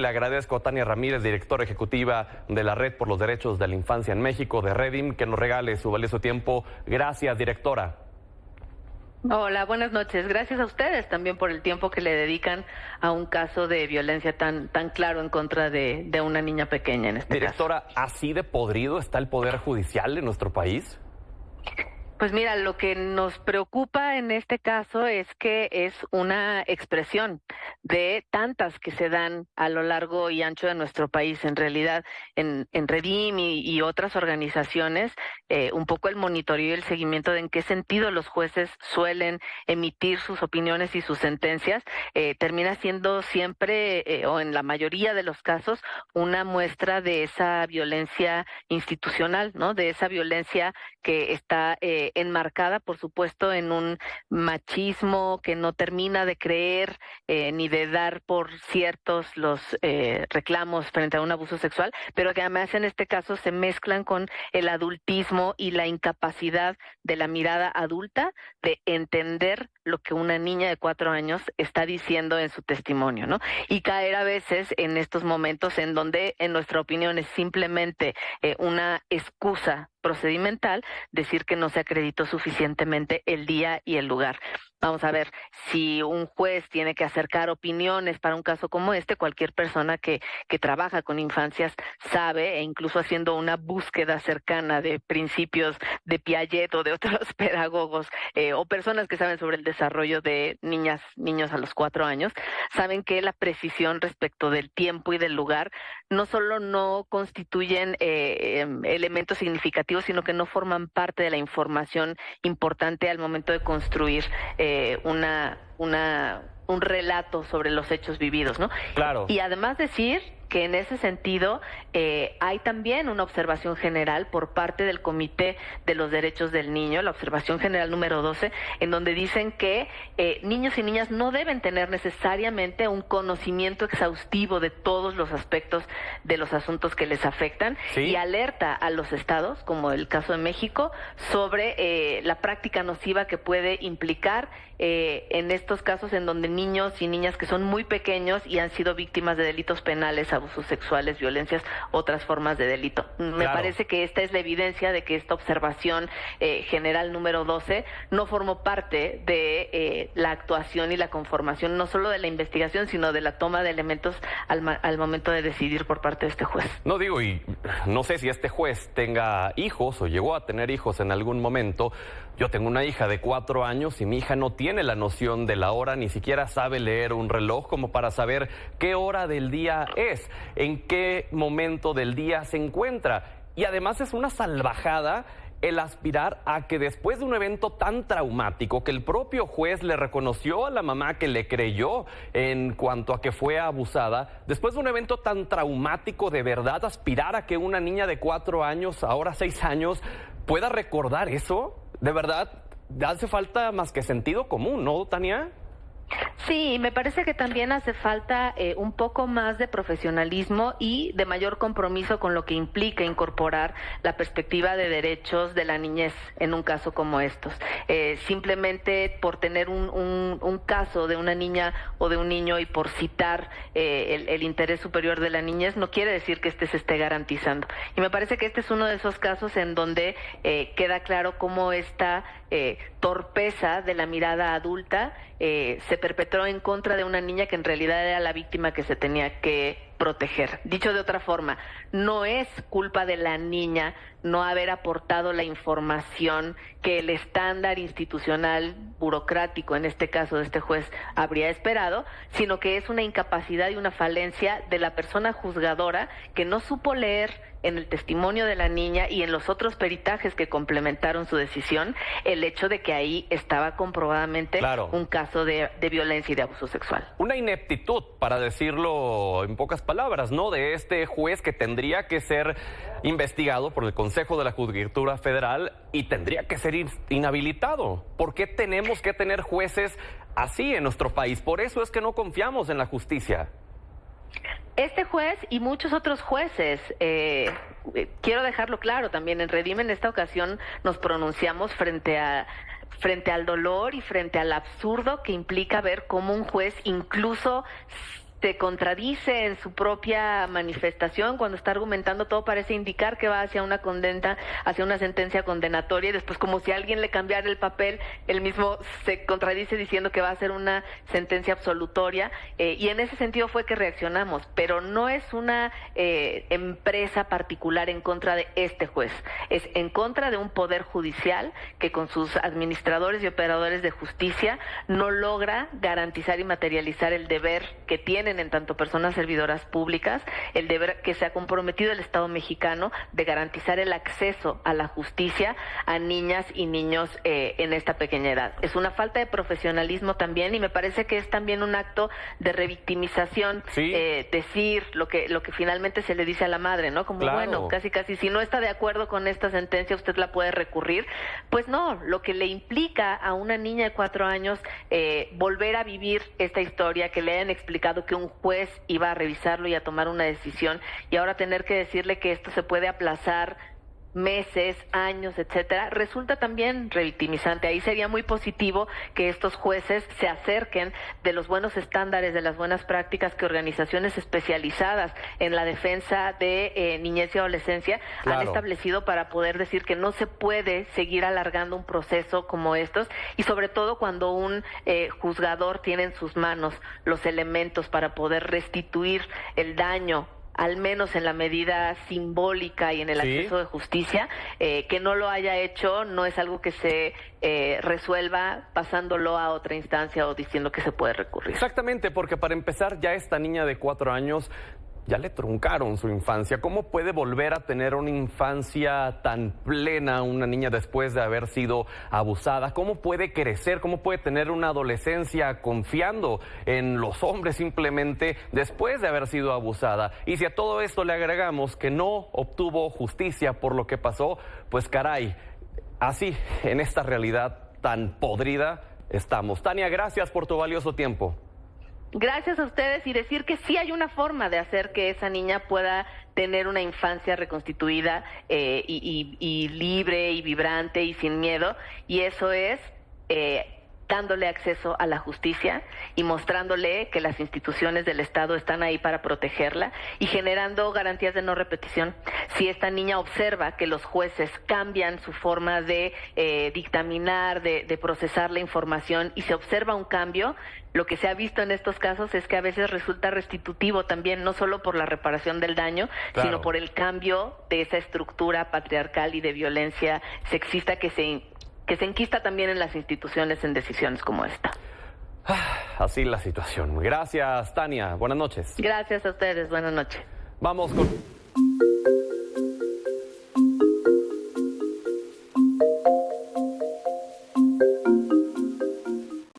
Le agradezco a Tania Ramírez, directora ejecutiva de la Red por los Derechos de la Infancia en México, de Redim, que nos regale su valioso tiempo. Gracias, directora. Hola, buenas noches. Gracias a ustedes también por el tiempo que le dedican a un caso de violencia tan claro en contra de una niña pequeña en este caso. Directora, ¿así de podrido está el Poder Judicial en nuestro país? Pues mira, lo que nos preocupa en este caso es que es una expresión de tantas que se dan a lo largo y ancho de nuestro país. En realidad, en Redim y otras organizaciones, un poco el monitoreo y el seguimiento de en qué sentido los jueces suelen emitir sus opiniones y sus sentencias, termina siendo siempre, o en la mayoría de los casos, una muestra de esa violencia institucional, ¿no? De esa violencia que está enmarcada, por supuesto, en un machismo que no termina de creer ni de dar por ciertos los reclamos frente a un abuso sexual, pero que además en este caso se mezclan con el adultismo y la incapacidad de la mirada adulta de entender lo que una niña de 4 años está diciendo en su testimonio, ¿no? Y caer a veces en estos momentos en donde, en nuestra opinión, es simplemente una excusa procedimental decir que no se acreditó suficientemente el día y el lugar. Vamos a ver, si un juez tiene que acercar opiniones para un caso como este, cualquier persona que trabaja con infancias sabe, e incluso haciendo una búsqueda cercana de principios de Piaget o de otros pedagogos o personas que saben sobre el desarrollo de niños a los 4 años, saben que la precisión respecto del tiempo y del lugar no solo no constituyen elementos significativos, sino que no forman parte de la información importante al momento de construir un relato sobre los hechos vividos, ¿no? Claro. Y además decir que en ese sentido hay también una observación general por parte del Comité de los Derechos del Niño, la observación general número 12, en donde dicen que niños y niñas no deben tener necesariamente un conocimiento exhaustivo de todos los aspectos de los asuntos que les afectan, ¿sí? Y alerta a los estados, como el caso de México, sobre la práctica nociva que puede implicar en estos casos en donde niños y niñas que son muy pequeños y han sido víctimas de delitos penales, abusos sexuales, violencias, otras formas de delito. Me parece que esta es la evidencia de que esta observación general número 12 no formó parte de la actuación y la conformación, no solo de la investigación, sino de la toma de elementos al momento de decidir por parte de este juez. No digo, y no sé si este juez tenga hijos o llegó a tener hijos en algún momento. Yo tengo una hija de 4 años y mi hija no tiene la noción de la hora, ni siquiera sabe leer un reloj como para saber qué hora del día es, en qué momento del día se encuentra. Y además es una salvajada el aspirar a que después de un evento tan traumático, que el propio juez le reconoció a la mamá que le creyó en cuanto a que fue abusada, después de un evento tan traumático, de verdad aspirar a que una niña de 4 años, ahora 6 años, pueda recordar eso. De verdad, hace falta más que sentido común, ¿no, Tania? Sí, me parece que también hace falta un poco más de profesionalismo y de mayor compromiso con lo que implica incorporar la perspectiva de derechos de la niñez en un caso como estos. Simplemente por tener un caso de una niña o de un niño y por citar el interés superior de la niñez no quiere decir que este se esté garantizando. Y me parece que este es uno de esos casos en donde queda claro cómo esta torpeza de la mirada adulta se perpetró en contra de una niña que en realidad era la víctima que se tenía que proteger. Dicho de otra forma, no es culpa de la niña no haber aportado la información que el estándar institucional burocrático, en este caso de este juez, habría esperado, sino que es una incapacidad y una falencia de la persona juzgadora que no supo leer en el testimonio de la niña y en los otros peritajes que complementaron su decisión el hecho de que ahí estaba comprobadamente un caso de violencia y de abuso sexual. Una ineptitud, para decirlo en pocas palabras, ¿no? De este juez que tendría que ser investigado por el Consejo de la Judicatura Federal y tendría que ser inhabilitado. ¿Por qué tenemos que tener jueces así en nuestro país? Por eso es que no confiamos en la justicia. Este juez y muchos otros jueces, quiero dejarlo claro también, en Redim en esta ocasión nos pronunciamos frente al dolor y frente al absurdo que implica ver cómo un juez incluso se contradice en su propia manifestación cuando está argumentando. Todo parece indicar que va hacia una condena, hacia una sentencia condenatoria, y después, como si alguien le cambiara el papel, él mismo se contradice diciendo que va a ser una sentencia absolutoria, y en ese sentido fue que reaccionamos, pero no es una empresa particular en contra de este juez, es en contra de un poder judicial que con sus administradores y operadores de justicia no logra garantizar y materializar el deber que tienen en tanto personas servidoras públicas, el deber que se ha comprometido el Estado mexicano de garantizar el acceso a la justicia a niñas y niños en esta pequeña edad. Es una falta de profesionalismo también, y me parece que es también un acto de revictimización, sí. Decir lo que finalmente se le dice a la madre, ¿no? Como, claro, bueno, casi si no está de acuerdo con esta sentencia, usted la puede recurrir. Pues no, lo que le implica a una niña de 4 años volver a vivir esta historia, que le hayan explicado que un juez iba a revisarlo y a tomar una decisión, y ahora tener que decirle que esto se puede aplazar meses, años, etcétera, resulta también revictimizante. Ahí sería muy positivo que estos jueces se acerquen de los buenos estándares, de las buenas prácticas que organizaciones especializadas en la defensa de niñez y adolescencia han establecido, para poder decir que no se puede seguir alargando un proceso como estos, y sobre todo cuando un juzgador tiene en sus manos los elementos para poder restituir el daño, al menos en la medida simbólica y en el acceso de justicia. Que no lo haya hecho no es algo que se resuelva pasándolo a otra instancia o diciendo que se puede recurrir. Exactamente, porque para empezar, ya esta niña de 4 años ya le truncaron su infancia. ¿Cómo puede volver a tener una infancia tan plena una niña después de haber sido abusada? ¿Cómo puede crecer? ¿Cómo puede tener una adolescencia confiando en los hombres simplemente después de haber sido abusada? Y si a todo esto le agregamos que no obtuvo justicia por lo que pasó, pues caray, así en esta realidad tan podrida estamos. Tania, gracias por tu valioso tiempo. Gracias a ustedes, y decir que sí hay una forma de hacer que esa niña pueda tener una infancia reconstituida y libre y vibrante y sin miedo, y eso es dándole acceso a la justicia y mostrándole que las instituciones del Estado están ahí para protegerla, y generando garantías de no repetición. Si esta niña observa que los jueces cambian su forma de dictaminar, de procesar la información, y se observa un cambio, lo que se ha visto en estos casos es que a veces resulta restitutivo también, no solo por la reparación del daño, sino por el cambio de esa estructura patriarcal y de violencia sexista que se enquista también en las instituciones en decisiones como esta. Así la situación. Gracias, Tania. Buenas noches. Gracias a ustedes. Buenas noches. Vamos con...